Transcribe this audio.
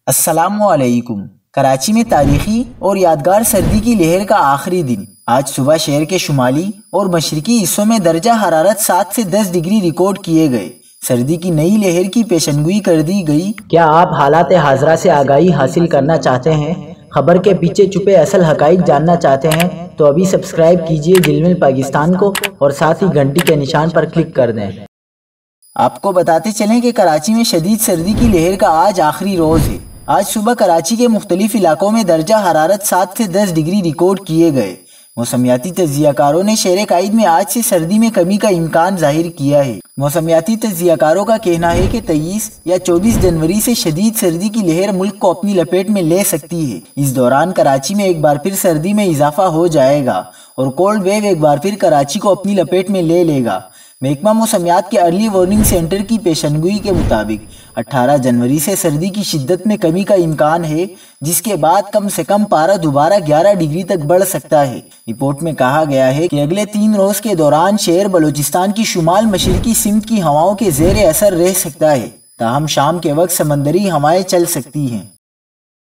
السلام علیکم۔ کراچی میں تاریخی اور یادگار سردی کی لہر کا آخری دن آج صبح شہر کے شمالی اور مشرقی حصوں میں درجہ حرارت 7 سے 10 ڈگری ریکارڈ کیے گئے۔ سردی کی نئی لہر کی پیشنگوئی کر دی گئی۔ کیا آپ حالات حاضرہ سے آگاہی حاصل کرنا چاہتے ہیں؟ خبر کے پیچھے چھپے اصل حقائق جاننا چاہتے ہیں تو ابھی سبسکرائب کیجئے زلمل پاکستان کو اور ساتھ ہی گھنٹی کے نشان پر کلک کر دیں۔ آپ کو بتاتے چلیں کہ کراچی میں شدید سردی کی لہر کا آج آخری روز ہے۔ آج صبح کراچی کے مختلف علاقوں میں درجہ حرارت 7 سے 10 ڈگری ریکارڈ کیے گئے۔ موسمیاتی تجزیہ کاروں نے شہر قائد میں آج سے سردی میں کمی کا امکان ظاہر کیا ہے۔ موسمیاتی تجزیہ کاروں کا کہنا ہے کہ 23 یا 24 جنوری سے شدید سردی کی لہر ملک کو اپنی لپیٹ میں لے سکتی ہے۔ اس دوران کراچی میں ایک بار پھر سردی میں اضافہ ہو جائے گا اور کولڈ ویو ایک بار پھر کراچی کو اپنی لپیٹ میں لے لے گا۔ محکمہ موسمیات کے ارلی وارننگ سینٹر کی پیشنگوئی کے مطابق 18 جنوری سے سردی کی شدت میں کمی کا امکان ہے، جس کے بعد کم سے کم پارہ دوبارہ 11 ڈگری تک بڑھ سکتا ہے۔ رپورٹ میں کہا گیا ہے کہ اگلے 3 روز کے دوران شہر بلوچستان کی شمال مشرقی سمت کی ہواؤں کے زیر اثر رہ سکتا ہے، تاہم شام کے وقت سمندری ہوائیں چل سکتی ہیں۔